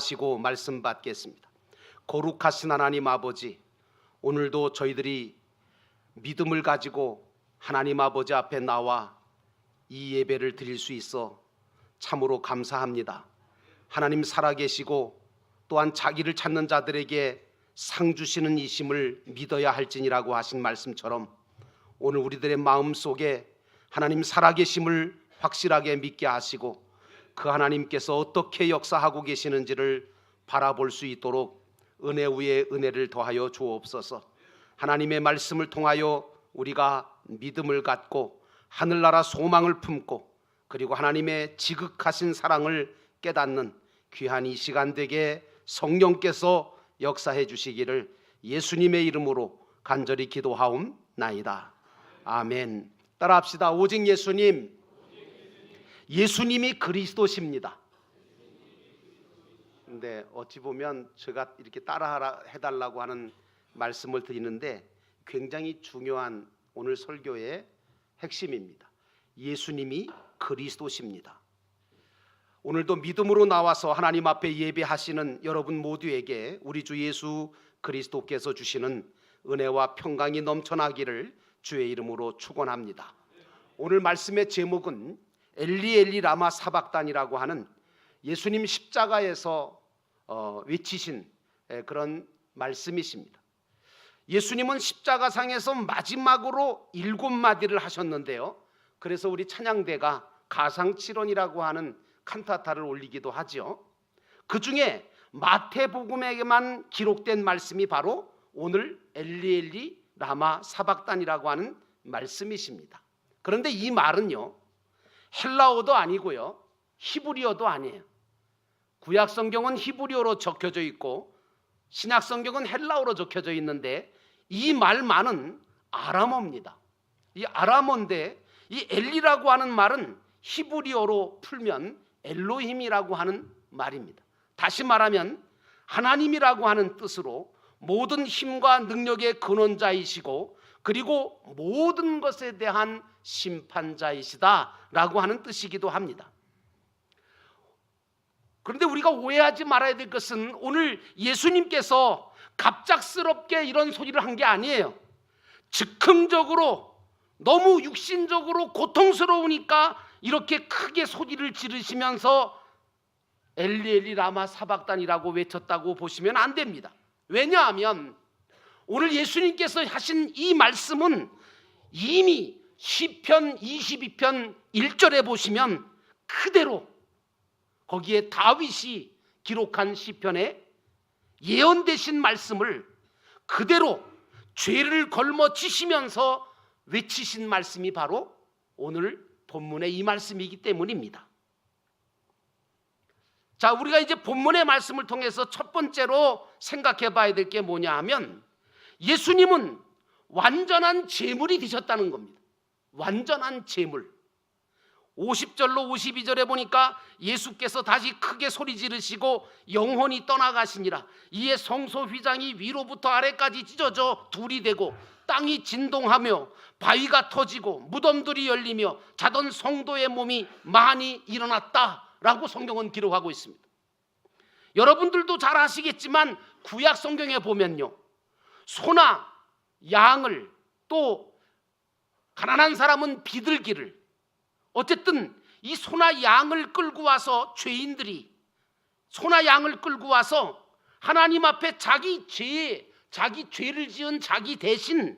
기도하시고 말씀 받겠습니다. 거룩하신 하나님 아버지, 오늘도 저희들이 믿음을 가지고 하나님 아버지 앞에 나와 이 예배를 드릴 수 있어 참으로 감사합니다. 하나님 살아계시고 또한 자기를 찾는 자들에게 상 주시는 이심을 믿어야 할지니라고 하신 말씀처럼 오늘 우리들의 마음속에 하나님 살아계심을 확실하게 믿게 하시고 그 하나님께서 어떻게 역사하고 계시는지를 바라볼 수 있도록 은혜 위에 은혜를 더하여 주옵소서. 하나님의 말씀을 통하여 우리가 믿음을 갖고 하늘나라 소망을 품고 그리고 하나님의 지극하신 사랑을 깨닫는 귀한 이 시간 되게 성령께서 역사해 주시기를 예수님의 이름으로 간절히 기도하옵나이다. 아멘. 따라합시다. 오직 예수님, 예수님이 그리스도십니다. 근데 어찌 보면 제가 이렇게 따라 해달라고 하는 말씀을 드리는데 굉장히 중요한 오늘 설교의 핵심입니다. 예수님이 그리스도십니다. 오늘도 믿음으로 나와서 하나님 앞에 예배하시는 여러분 모두에게 우리 주 예수 그리스도께서 주시는 은혜와 평강이 넘쳐나기를 주의 이름으로 축원합니다. 오늘 말씀의 제목은 엘리 엘리 라마 사박단이라고 하는 예수님 십자가에서 외치신 그런 말씀이십니다. 예수님은 십자가상에서 마지막으로 7마디를 하셨는데요, 그래서 우리 찬양대가 가상칠언이라고 하는 칸타타를 올리기도 하죠. 그 중에 마태복음에게만 기록된 말씀이 바로 오늘 엘리 엘리 라마 사박단이라고 하는 말씀이십니다. 그런데 이 말은요, 헬라어도 아니고요, 히브리어도 아니에요. 구약 성경은 히브리어로 적혀져 있고 신약 성경은 헬라어로 적혀져 있는데 이 말만은 아람어입니다. 이 아람어인데 이 엘리라고 하는 말은 히브리어로 풀면 엘로힘이라고 하는 말입니다. 다시 말하면 하나님이라고 하는 뜻으로 모든 힘과 능력의 근원자이시고 그리고 모든 것에 대한 심판자이시다라고 하는 뜻이기도 합니다. 그런데 우리가 오해하지 말아야 될 것은 오늘 예수님께서 갑작스럽게 이런 소리를 한 게 아니에요. 즉흥적으로 너무 육신적으로 고통스러우니까 이렇게 크게 소리를 지르시면서 엘리 엘리 라마 사박단이라고 외쳤다고 보시면 안 됩니다. 왜냐하면 오늘 예수님께서 하신 이 말씀은 이미 시편 22편 1절에 보시면 그대로 거기에 다윗이 기록한 시편에 예언되신 말씀을 그대로 죄를 걸머쥐시면서 외치신 말씀이 바로 오늘 본문의 이 말씀이기 때문입니다. 자, 우리가 이제 본문의 말씀을 통해서 첫 번째로 생각해 봐야 될 게 뭐냐 하면 예수님은 완전한 제물이 되셨다는 겁니다. 완전한 제물. 50절로 52절에 보니까 예수께서 다시 크게 소리 지르시고 영혼이 떠나가시니라. 이에 성소 휘장이 위로부터 아래까지 찢어져 둘이 되고 땅이 진동하며 바위가 터지고 무덤들이 열리며 자던 성도의 몸이 많이 일어났다라고 성경은 기록하고 있습니다. 여러분들도 잘 아시겠지만 구약 성경에 보면요, 소나 양을 또 가난한 사람은 비둘기를, 어쨌든 이 소나 양을 끌고 와서 죄인들이 소나 양을 끌고 와서 하나님 앞에 자기 죄를 지은 자기 대신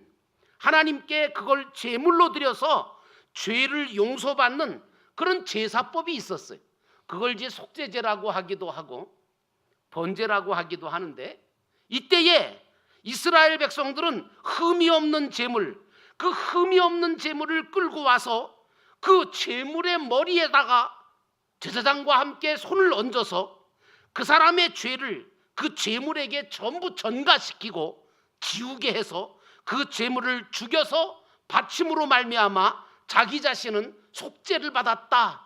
하나님께 그걸 제물로 드려서 죄를 용서받는 그런 제사법이 있었어요. 그걸 이제 속죄제라고 하기도 하고 번제라고 하기도 하는데, 이때에 이스라엘 백성들은 흠이 없는 제물, 그 흠이 없는 제물을 끌고 와서 그 제물의 머리에다가 제사장과 함께 손을 얹어서 그 사람의 죄를 그 제물에게 전부 전가시키고 지우게 해서 그 제물을 죽여서 바침으로 말미암아 자기 자신은 속죄를 받았다라고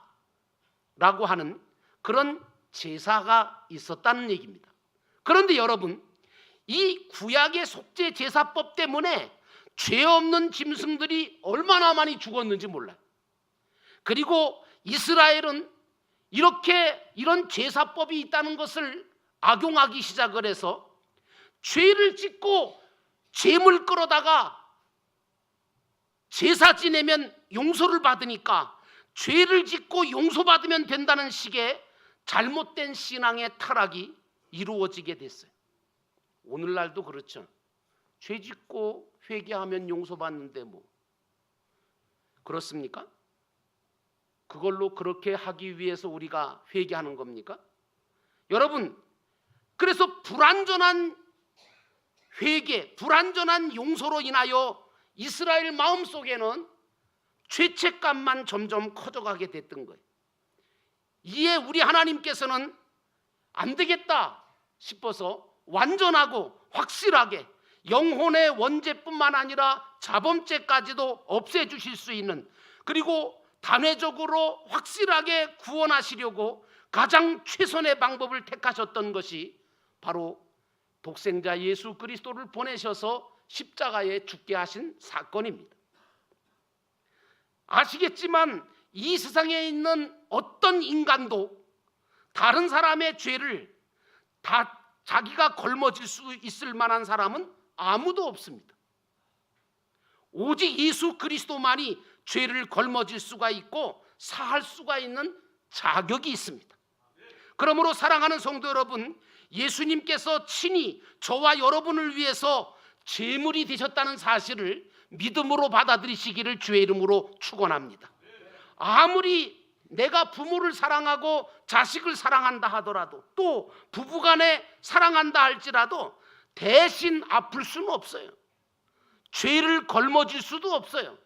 하는 그런 제사가 있었다는 얘기입니다. 그런데 여러분, 이 구약의 속죄 제사법 때문에 죄 없는 짐승들이 얼마나 많이 죽었는지 몰라요. 그리고 이스라엘은 이런 제사법이 있다는 것을 악용하기 시작을 해서 죄를 짓고 죄물 끌어다가 제사 지내면 용서를 받으니까 죄를 짓고 용서받으면 된다는 식의 잘못된 신앙의 타락이 이루어지게 됐어요. 오늘날도 그렇죠. 죄 짓고 회개하면 용서받는데 뭐 그렇습니까? 그걸로 그렇게 하기 위해서 우리가 회개하는 겁니까? 여러분, 그래서 불완전한 회개, 불완전한 용서로 인하여 이스라엘 마음속에는 죄책감만 점점 커져가게 됐던 거예요. 이에 우리 하나님께서는 안 되겠다 싶어서 완전하고 확실하게 영혼의 원죄뿐만 아니라 자범죄까지도 없애주실 수 있는, 그리고 단회적으로 확실하게 구원하시려고 가장 최선의 방법을 택하셨던 것이 바로 독생자 예수 그리스도를 보내셔서 십자가에 죽게 하신 사건입니다. 아시겠지만 이 세상에 있는 어떤 인간도 다른 사람의 죄를 다 자기가 걸머질 수 있을 만한 사람은 아무도 없습니다. 오직 예수 그리스도만이 죄를 걸머질 수가 있고 사할 수가 있는 자격이 있습니다. 그러므로 사랑하는 성도 여러분, 예수님께서 친히 저와 여러분을 위해서 제물이 되셨다는 사실을 믿음으로 받아들이시기를 주의 이름으로 축원합니다. 아무리 내가 부모를 사랑하고 자식을 사랑한다 하더라도, 또 부부간에 사랑한다 할지라도 대신 아플 수는 없어요. 죄를 걸머질 수도 없어요.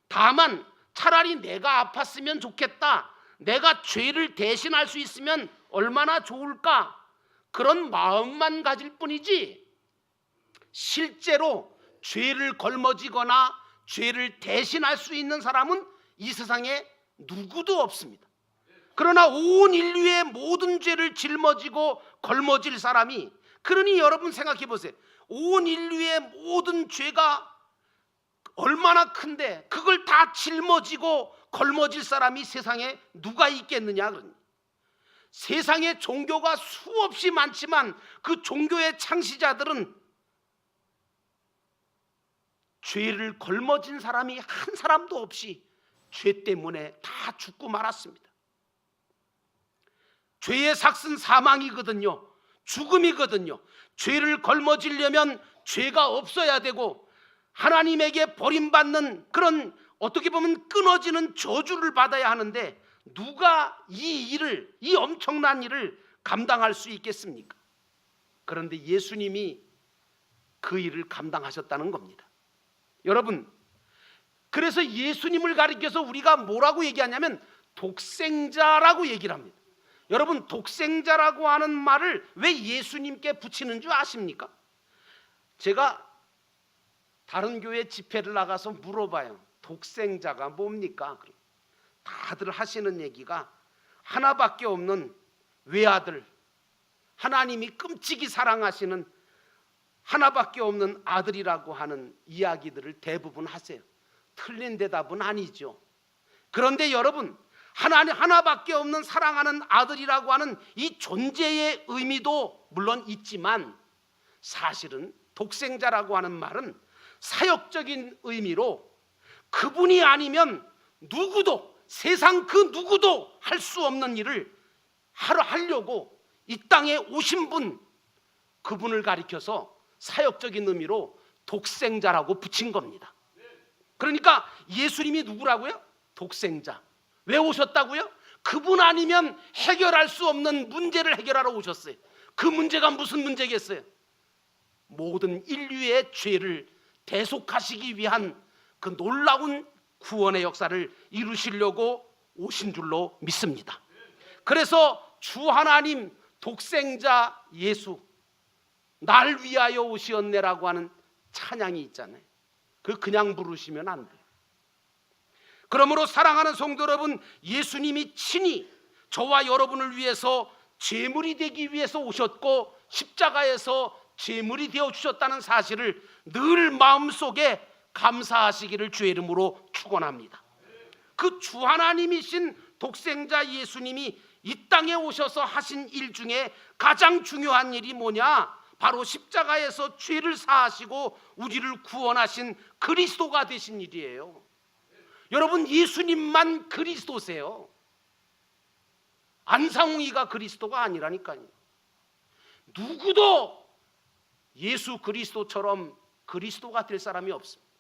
다만 차라리 내가 아팠으면 좋겠다, 내가 죄를 대신할 수 있으면 얼마나 좋을까, 그런 마음만 가질 뿐이지 실제로 죄를 걸머지거나 죄를 대신할 수 있는 사람은 이 세상에 누구도 없습니다. 그러나 온 인류의 모든 죄를 짊어지고 걸머질 사람이, 그러니 여러분 생각해 보세요. 온 인류의 모든 죄가 얼마나 큰데 그걸 다 짊어지고 걸머질 사람이 세상에 누가 있겠느냐. 세상에 종교가 수없이 많지만 그 종교의 창시자들은 죄를 걸머진 사람이 한 사람도 없이 죄 때문에 다 죽고 말았습니다. 죄의 삭은 사망이거든요. 죽음이거든요. 죄를 걸머지려면 죄가 없어야 되고 하나님에게 버림받는 그런, 어떻게 보면 끊어지는 저주를 받아야 하는데 누가 이 엄청난 일을 감당할 수 있겠습니까? 그런데 예수님이 그 일을 감당하셨다는 겁니다. 여러분, 그래서 예수님을 가리켜서 우리가 뭐라고 얘기하냐면 독생자라고 얘기를 합니다. 여러분, 독생자라고 하는 말을 왜 예수님께 붙이는 줄 아십니까? 제가 다른 교회 집회를 나가서 물어봐요. 독생자가 뭡니까? 다들 하시는 얘기가 하나밖에 없는 외아들, 하나님이 끔찍이 사랑하시는 하나밖에 없는 아들이라고 하는 이야기들을 대부분 하세요. 틀린 대답은 아니죠. 그런데 여러분, 하나밖에 없는 사랑하는 아들이라고 하는 이 존재의 의미도 물론 있지만, 사실은 독생자라고 하는 말은 사역적인 의미로 그분이 아니면 누구도, 세상 그 누구도 할 수 없는 일을 하려고 이 땅에 오신 분, 그분을 가리켜서 사역적인 의미로 독생자라고 붙인 겁니다. 그러니까 예수님이 누구라고요? 독생자. 왜 오셨다고요? 그분 아니면 해결할 수 없는 문제를 해결하러 오셨어요. 그 문제가 무슨 문제겠어요? 모든 인류의 죄를 대속하시기 위한 그 놀라운 구원의 역사를 이루시려고 오신 줄로 믿습니다. 그래서 주 하나님 독생자 예수, 날 위하여 오시었네라고 하는 찬양이 있잖아요. 그냥 부르시면 안 돼요. 그러므로 사랑하는 성도 여러분, 예수님이 친히 저와 여러분을 위해서 제물이 되기 위해서 오셨고 십자가에서 제물이 되어주셨다는 사실을 늘 마음속에 감사하시기를 주의 이름으로 축원합니다. 그 주 하나님이신 독생자 예수님이 이 땅에 오셔서 하신 일 중에 가장 중요한 일이 뭐냐? 바로 십자가에서 죄를 사하시고 우리를 구원하신 그리스도가 되신 일이에요. 여러분, 예수님만 그리스도세요. 안상웅이가 그리스도가 아니라니까요. 누구도 예수 그리스도처럼 그리스도가 될 사람이 없습니다.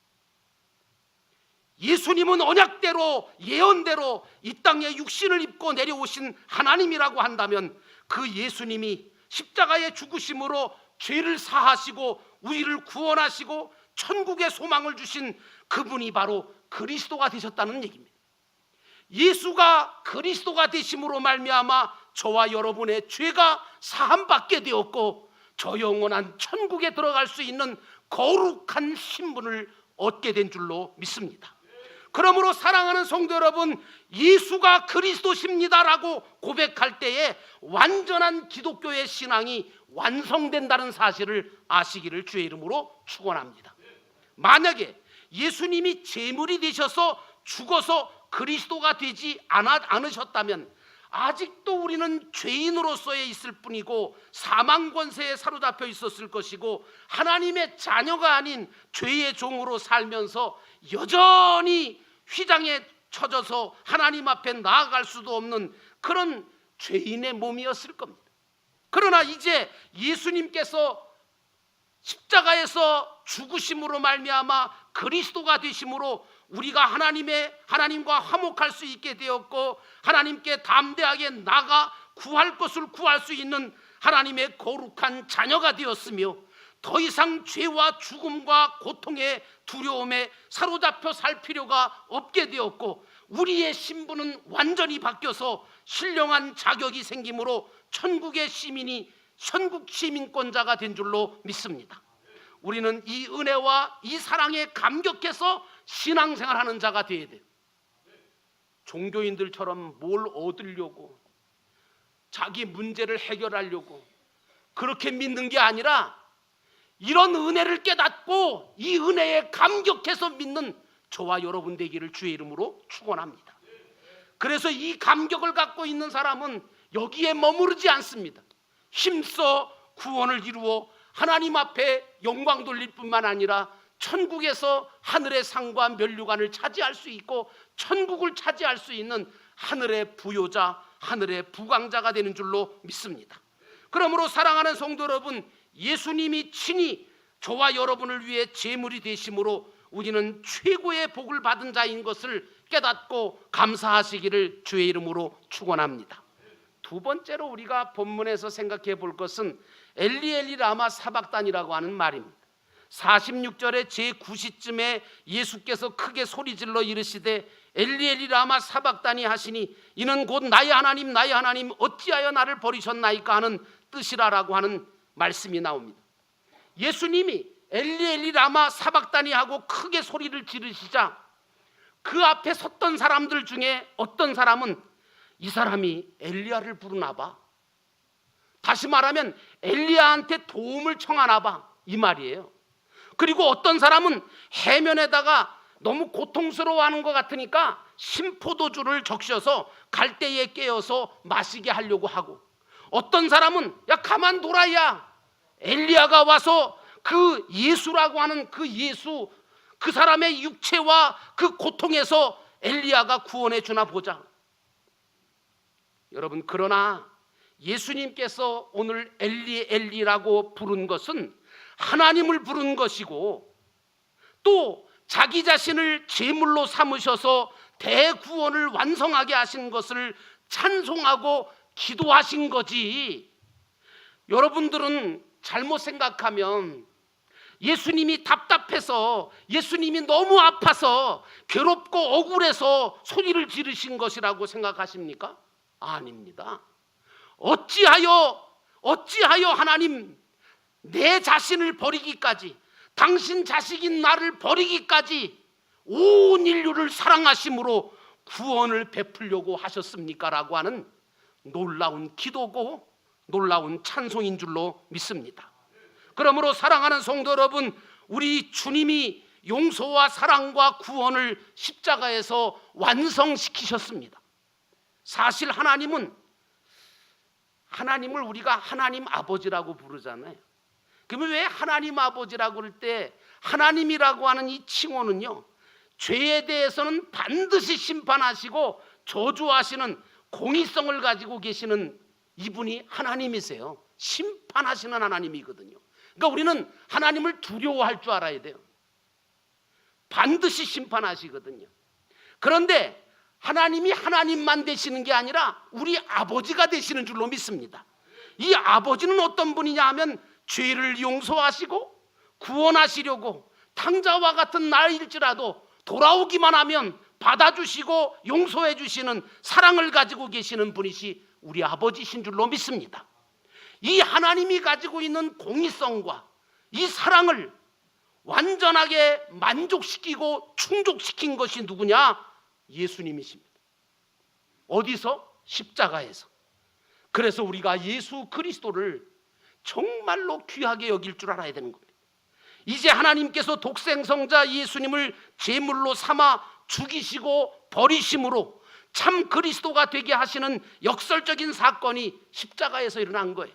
예수님은 언약대로 예언대로 이 땅에 육신을 입고 내려오신 하나님이라고 한다면 그 예수님이 십자가의 죽으심으로 죄를 사하시고 우리를 구원하시고 천국의 소망을 주신 그분이 바로 그리스도가 되셨다는 얘기입니다. 예수가 그리스도가 되심으로 말미암아 저와 여러분의 죄가 사함받게 되었고 저 영원한 천국에 들어갈 수 있는 거룩한 신분을 얻게 된 줄로 믿습니다. 그러므로 사랑하는 성도 여러분, 예수가 그리스도십니다라고 고백할 때에 완전한 기독교의 신앙이 완성된다는 사실을 아시기를 주의 이름으로 축원합니다. 만약에 예수님이 제물이 되셔서 죽어서 그리스도가 되지 않으셨다면 아직도 우리는 죄인으로서의 있을 뿐이고 사망 권세에 사로잡혀 있었을 것이고 하나님의 자녀가 아닌 죄의 종으로 살면서 여전히 휘장에 처져서 하나님 앞에 나아갈 수도 없는 그런 죄인의 몸이었을 겁니다. 그러나 이제 예수님께서 십자가에서 죽으심으로 말미암아 그리스도가 되심으로 우리가 하나님과 화목할 수 있게 되었고 하나님께 담대하게 나가 구할 것을 구할 수 있는 하나님의 거룩한 자녀가 되었으며 더 이상 죄와 죽음과 고통의 두려움에 사로잡혀 살 필요가 없게 되었고 우리의 신분은 완전히 바뀌어서 신령한 자격이 생기므로 천국의 천국 시민권자가 된 줄로 믿습니다. 우리는 이 은혜와 이 사랑에 감격해서 신앙생활하는 자가 되어야 돼요. 종교인들처럼 뭘 얻으려고 자기 문제를 해결하려고 그렇게 믿는 게 아니라 이런 은혜를 깨닫고 이 은혜에 감격해서 믿는 저와 여러분 되기를 주의 이름으로 축원합니다. 그래서 이 감격을 갖고 있는 사람은 여기에 머무르지 않습니다. 힘써 구원을 이루어 하나님 앞에 영광 돌릴 뿐만 아니라 천국에서 하늘의 상과 면류관을 차지할 수 있고 천국을 차지할 수 있는 하늘의 부요자, 하늘의 부강자가 되는 줄로 믿습니다. 그러므로 사랑하는 성도 여러분, 예수님이 친히 저와 여러분을 위해 제물이 되심으로 우리는 최고의 복을 받은 자인 것을 깨닫고 감사하시기를 주의 이름으로 축원합니다. 두 번째로 우리가 본문에서 생각해 볼 것은 엘리 엘리 라마 사박단이라고 하는 말입니다. 46절의 제9시쯤에 예수께서 크게 소리질러 이르시되 엘리 엘리 라마 사박단이 하시니 이는 곧 나의 하나님 나의 하나님 어찌하여 나를 버리셨나이까 하는 뜻이라라고 하는 말씀이 나옵니다. 예수님이 엘리 엘리 라마 사박단이 하고 크게 소리를 지르시자 그 앞에 섰던 사람들 중에 어떤 사람은 이 사람이 엘리야를 부르나 봐, 다시 말하면 엘리야한테 도움을 청하나 봐, 이 말이에요. 그리고 어떤 사람은 해면에다가 너무 고통스러워하는 것 같으니까 신포도주를 적셔서 갈대에 깨어서 마시게 하려고 하고, 어떤 사람은 야 가만둬라, 야 엘리야가 와서 그 예수라고 하는 그 예수, 그 사람의 육체와 그 고통에서 엘리야가 구원해 주나 보자. 여러분, 그러나 예수님께서 오늘 엘리 엘리라고 부른 것은 하나님을 부른 것이고 또 자기 자신을 제물로 삼으셔서 대구원을 완성하게 하신 것을 찬송하고 기도하신 거지. 여러분들은 잘못 생각하면 예수님이 답답해서, 예수님이 너무 아파서 괴롭고 억울해서 소리를 지르신 것이라고 생각하십니까? 아닙니다. 어찌하여 하나님 내 자신을 버리기까지, 당신 자식인 나를 버리기까지 온 인류를 사랑하심으로 구원을 베풀려고 하셨습니까? 라고 하는 놀라운 기도고 놀라운 찬송인 줄로 믿습니다. 그러므로 사랑하는 성도 여러분, 우리 주님이 용서와 사랑과 구원을 십자가에서 완성시키셨습니다. 사실 하나님은 하나님을 우리가 하나님 아버지라고 부르잖아요. 그러면 왜 하나님 아버지라고 그럴 때 하나님이라고 하는 이 칭호는요, 죄에 대해서는 반드시 심판하시고 저주하시는 공의성을 가지고 계시는 이분이 하나님이세요. 심판하시는 하나님이거든요. 그러니까 우리는 하나님을 두려워할 줄 알아야 돼요. 반드시 심판하시거든요. 그런데 하나님이 하나님만 되시는 게 아니라 우리 아버지가 되시는 줄로 믿습니다. 이 아버지는 어떤 분이냐 하면 죄를 용서하시고 구원하시려고 탕자와 같은 나일지라도 돌아오기만 하면 받아주시고 용서해 주시는 사랑을 가지고 계시는 분이시 우리 아버지신 줄로 믿습니다. 이 하나님이 가지고 있는 공의성과 이 사랑을 완전하게 만족시키고 충족시킨 것이 누구냐? 예수님이십니다. 어디서? 십자가에서. 그래서 우리가 예수 그리스도를 정말로 귀하게 여길 줄 알아야 되는 겁니다. 이제 하나님께서 독생성자 예수님을 제물로 삼아 죽이시고 버리심으로 참 그리스도가 되게 하시는 역설적인 사건이 십자가에서 일어난 거예요.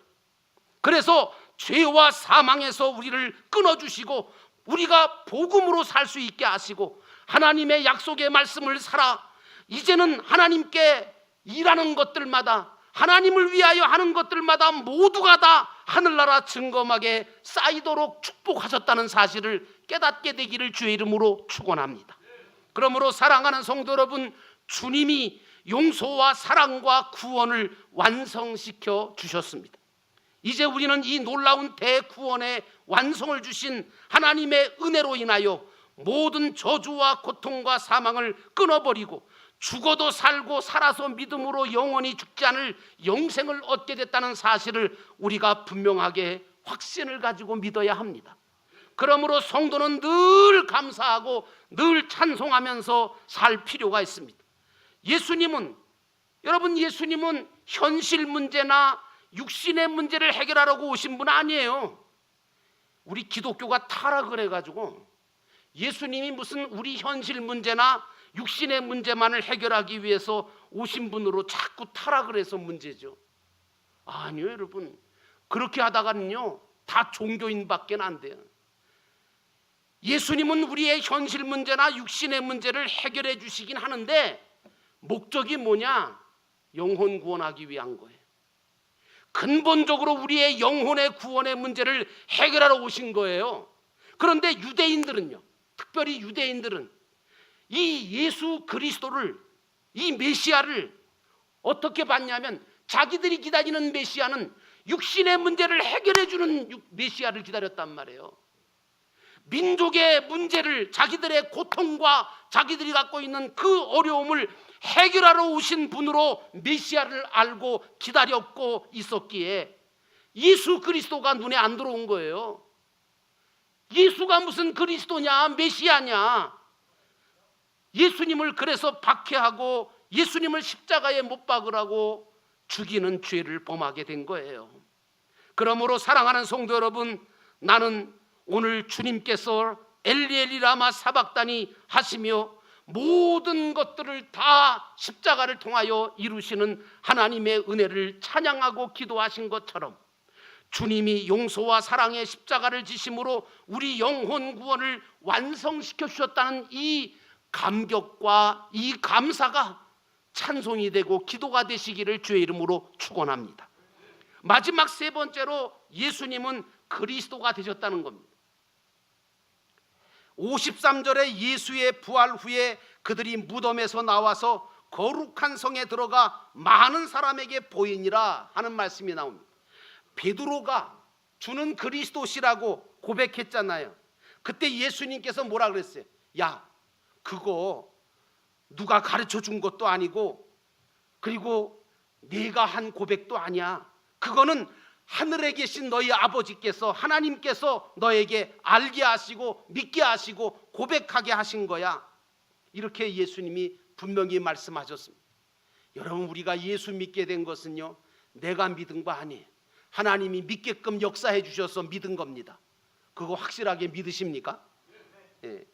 그래서 죄와 사망에서 우리를 끊어주시고 우리가 복음으로 살 수 있게 하시고 하나님의 약속의 말씀을 살아 이제는 하나님께 일하는 것들마다 하나님을 위하여 하는 것들마다 모두가 다 하늘나라 증거막에 쌓이도록 축복하셨다는 사실을 깨닫게 되기를 주의 이름으로 축원합니다. 그러므로 사랑하는 성도 여러분, 주님이 용서와 사랑과 구원을 완성시켜 주셨습니다. 이제 우리는 이 놀라운 대구원의 완성을 주신 하나님의 은혜로 인하여 모든 저주와 고통과 사망을 끊어버리고 죽어도 살고 살아서 믿음으로 영원히 죽지 않을 영생을 얻게 됐다는 사실을 우리가 분명하게 확신을 가지고 믿어야 합니다. 그러므로 성도는 늘 감사하고 늘 찬송하면서 살 필요가 있습니다. 여러분 예수님은 현실 문제나 육신의 문제를 해결하려고 오신 분 아니에요. 우리 기독교가 타락을 해가지고 예수님이 무슨 우리 현실 문제나 육신의 문제만을 해결하기 위해서 오신 분으로 자꾸 타락을 해서 문제죠. 아니요, 여러분. 그렇게 하다가는요 다 종교인밖에 안 돼요. 예수님은 우리의 현실 문제나 육신의 문제를 해결해 주시긴 하는데 목적이 뭐냐? 영혼 구원하기 위한 거예요. 근본적으로 우리의 영혼의 구원의 문제를 해결하러 오신 거예요. 그런데 유대인들은요, 특별히 유대인들은 이 예수 그리스도를, 이 메시아를 어떻게 봤냐면 자기들이 기다리는 메시아는 육신의 문제를 해결해 주는 메시아를 기다렸단 말이에요. 민족의 문제를, 자기들의 고통과 자기들이 갖고 있는 그 어려움을 해결하러 오신 분으로 메시아를 알고 기다렸고 있었기에 예수 그리스도가 눈에 안 들어온 거예요. 예수가 무슨 그리스도냐, 메시아냐. 예수님을 그래서 박해하고 예수님을 십자가에 못 박으라고 죽이는 죄를 범하게 된 거예요. 그러므로 사랑하는 성도 여러분, 나는 오늘 주님께서 엘리 라마 사박다니 하시며 모든 것들을 다 십자가를 통하여 이루시는 하나님의 은혜를 찬양하고 기도하신 것처럼 주님이 용서와 사랑의 십자가를 지심으로 우리 영혼 구원을 완성시켜 주셨다는 이 감격과 이 감사가 찬송이 되고 기도가 되시기를 주의 이름으로 축원합니다. 마지막 세 번째로 예수님은 그리스도가 되셨다는 겁니다. 53절에 예수의 부활 후에 그들이 무덤에서 나와서 거룩한 성에 들어가 많은 사람에게 보이니라 하는 말씀이 나옵니다. 베드로가 주는 그리스도시라고 고백했잖아요. 그때 예수님께서 뭐라 그랬어요? 야, 그거 누가 가르쳐 준 것도 아니고 그리고 네가 한 고백도 아니야. 그거는 하늘에 계신 너희 아버지께서, 하나님께서 너에게 알게 하시고 믿게 하시고 고백하게 하신 거야. 이렇게 예수님이 분명히 말씀하셨습니다. 여러분, 우리가 예수 믿게 된 것은요, 내가 믿은 거 아니에요. 하나님이 믿게끔 역사해 주셔서 믿은 겁니다. 그거 확실하게 믿으십니까? 예.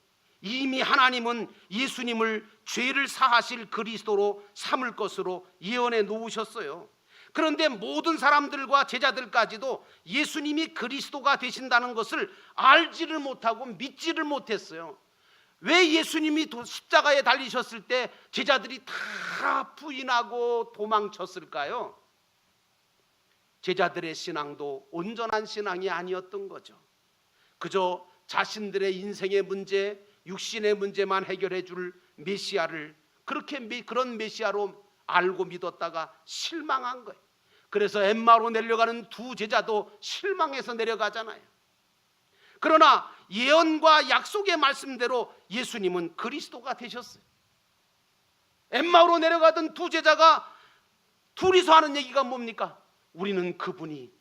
이미 하나님은 예수님을 죄를 사하실 그리스도로 삼을 것으로 예언해 놓으셨어요. 그런데 모든 사람들과 제자들까지도 예수님이 그리스도가 되신다는 것을 알지를 못하고 믿지를 못했어요. 왜 예수님이 십자가에 달리셨을 때 제자들이 다 부인하고 도망쳤을까요? 제자들의 신앙도 온전한 신앙이 아니었던 거죠. 그저 자신들의 인생의 문제, 육신의 문제만 해결해 줄 메시아를 그런 메시아로 알고 믿었다가 실망한 거예요. 그래서 엠마오로 내려가는 두 제자도 실망해서 내려가잖아요. 그러나 예언과 약속의 말씀대로 예수님은 그리스도가 되셨어요. 엠마오로 내려가던 두 제자가 둘이서 하는 얘기가 뭡니까? 우리는 그분이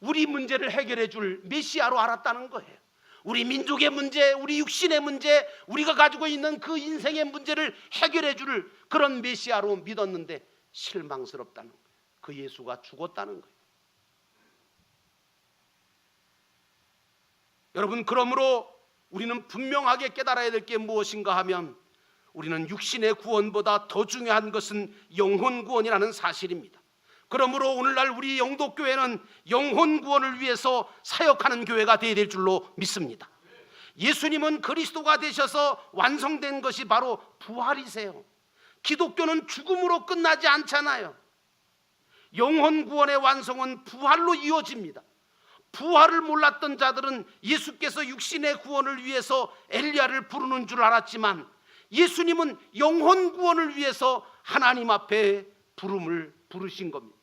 우리 문제를 해결해 줄 메시아로 알았다는 거예요. 우리 민족의 문제, 우리 육신의 문제, 우리가 가지고 있는 그 인생의 문제를 해결해 줄 그런 메시아로 믿었는데 실망스럽다는 거예요. 그 예수가 죽었다는 거예요. 여러분, 그러므로 우리는 분명하게 깨달아야 될 게 무엇인가 하면 우리는 육신의 구원보다 더 중요한 것은 영혼 구원이라는 사실입니다. 그러므로 오늘날 우리 영도교회는 영혼 구원을 위해서 사역하는 교회가 되어야 될 줄로 믿습니다. 예수님은 그리스도가 되셔서 완성된 것이 바로 부활이세요. 기독교는 죽음으로 끝나지 않잖아요. 영혼 구원의 완성은 부활로 이어집니다. 부활을 몰랐던 자들은 예수께서 육신의 구원을 위해서 엘리야를 부르는 줄 알았지만 예수님은 영혼 구원을 위해서 하나님 앞에 부름을 부르신 겁니다.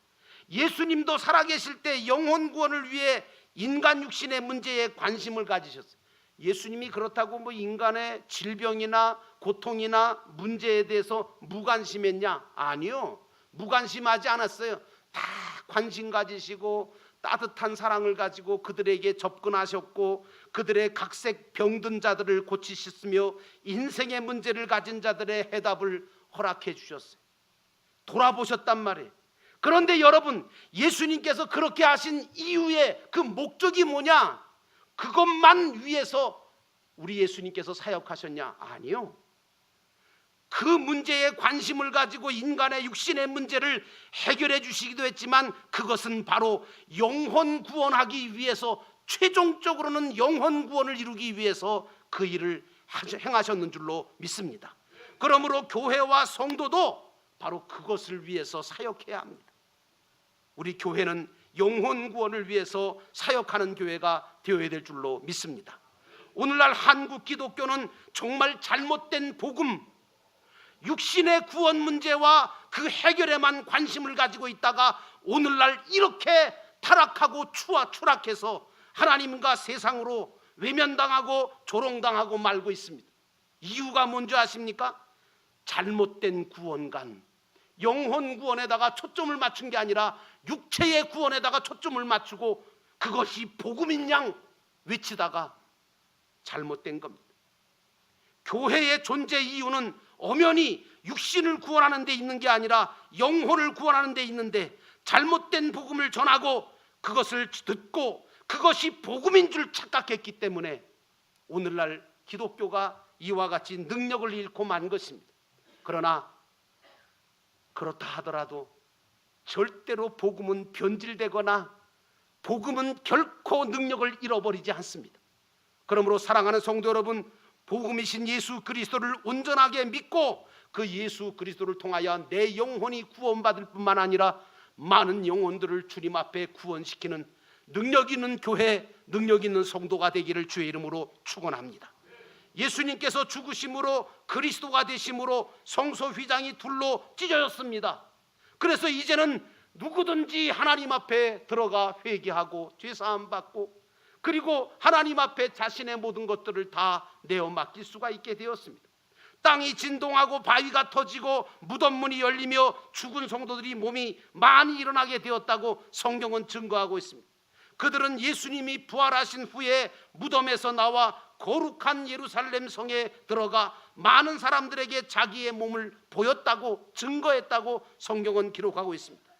예수님도 살아계실 때 영혼 구원을 위해 인간 육신의 문제에 관심을 가지셨어요. 예수님이 그렇다고 인간의 질병이나 고통이나 문제에 대해서 무관심했냐? 아니요. 무관심하지 않았어요. 다 관심 가지시고 따뜻한 사랑을 가지고 그들에게 접근하셨고 그들의 각색 병든 자들을 고치셨으며 인생의 문제를 가진 자들의 해답을 허락해 주셨어요. 돌아보셨단 말이에요. 그런데 여러분, 예수님께서 그렇게 하신 이유의 그 목적이 뭐냐? 그것만 위해서 우리 예수님께서 사역하셨냐? 아니요. 그 문제에 관심을 가지고 인간의 육신의 문제를 해결해 주시기도 했지만 그것은 바로 영혼 구원하기 위해서, 최종적으로는 영혼 구원을 이루기 위해서 그 일을 행하셨는 줄로 믿습니다. 그러므로 교회와 성도도 바로 그것을 위해서 사역해야 합니다. 우리 교회는 영혼 구원을 위해서 사역하는 교회가 되어야 될 줄로 믿습니다. 오늘날 한국 기독교는 정말 잘못된 복음, 육신의 구원 문제와 그 해결에만 관심을 가지고 있다가 오늘날 이렇게 타락하고 추락해서 하나님과 세상으로 외면당하고 조롱당하고 말고 있습니다. 이유가 뭔지 아십니까? 잘못된 구원관, 영혼 구원에다가 초점을 맞춘 게 아니라 육체의 구원에다가 초점을 맞추고 그것이 복음인 양 외치다가 잘못된 겁니다. 교회의 존재 이유는 엄연히 육신을 구원하는 데 있는 게 아니라 영혼을 구원하는 데 있는데 잘못된 복음을 전하고 그것을 듣고 그것이 복음인 줄 착각했기 때문에 오늘날 기독교가 이와 같이 능력을 잃고 만 것입니다. 그러나 그렇다 하더라도 절대로 복음은 변질되거나 복음은 결코 능력을 잃어버리지 않습니다. 그러므로 사랑하는 성도 여러분, 복음이신 예수 그리스도를 온전하게 믿고 그 예수 그리스도를 통하여 내 영혼이 구원받을 뿐만 아니라 많은 영혼들을 주님 앞에 구원시키는 능력 있는 교회, 능력 있는 성도가 되기를 주의 이름으로 축원합니다. 예수님께서 죽으심으로 그리스도가 되심으로 성소 휘장이 둘로 찢어졌습니다. 그래서 이제는 누구든지 하나님 앞에 들어가 회개하고 죄사함 받고 그리고 하나님 앞에 자신의 모든 것들을 다 내어 맡길 수가 있게 되었습니다. 땅이 진동하고 바위가 터지고 무덤문이 열리며 죽은 성도들이 몸이 많이 일어나게 되었다고 성경은 증거하고 있습니다. 그들은 예수님이 부활하신 후에 무덤에서 나와 거룩한 예루살렘 성에 들어가 많은 사람들에게 자기의 몸을 보였다고 증거했다고 성경은 기록하고 있습니다.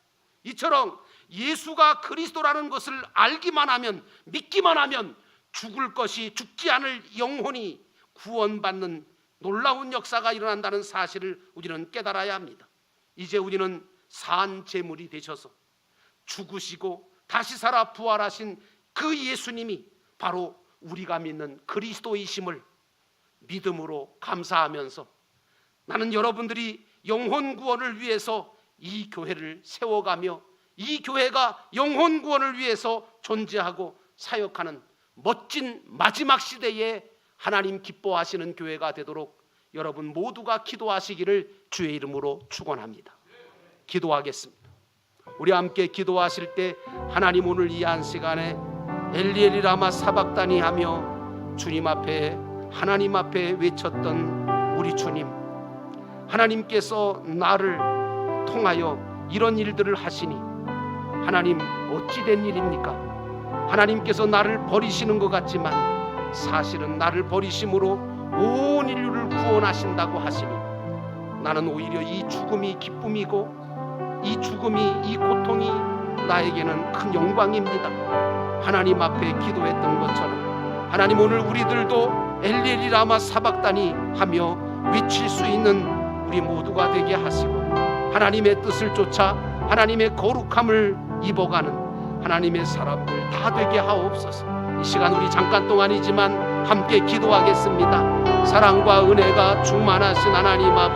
이처럼 예수가 그리스도라는 것을 알기만 하면, 믿기만 하면 죽을 것이 죽지 않을 영혼이 구원받는 놀라운 역사가 일어난다는 사실을 우리는 깨달아야 합니다. 이제 우리는 산 제물이 되셔서 죽으시고 다시 살아 부활하신 그 예수님이 바로 우리가 믿는 그리스도이심을 믿음으로 감사하면서 나는 여러분들이 영혼 구원을 위해서 이 교회를 세워가며 이 교회가 영혼 구원을 위해서 존재하고 사역하는 멋진 마지막 시대에 하나님 기뻐하시는 교회가 되도록 여러분 모두가 기도하시기를 주의 이름으로 축원합니다. 기도하겠습니다. 우리 함께 기도하실 때 하나님 오늘 이 한 시간에 엘리엘리 라마 사박다니 하며 주님 앞에 하나님 앞에 외쳤던 우리 주님, 하나님께서 나를 통하여 이런 일들을 하시니 하나님 어찌 된 일입니까? 하나님께서 나를 버리시는 것 같지만 사실은 나를 버리심으로 온 인류를 구원하신다고 하시니 나는 오히려 이 죽음이 기쁨이고 이 죽음이 이 고통이 나에게는 큰 영광입니다. 하나님 앞에 기도했던 것처럼 하나님 오늘 우리들도 엘리엘리 라마 사박다니 하며 외칠 수 있는 우리 모두가 되게 하시고 하나님의 뜻을 쫓아 하나님의 거룩함을 입어가는 하나님의 사람들 다 되게 하옵소서. 이 시간 우리 잠깐 동안이지만 함께 기도하겠습니다. 사랑과 은혜가 충만하신 하나님 앞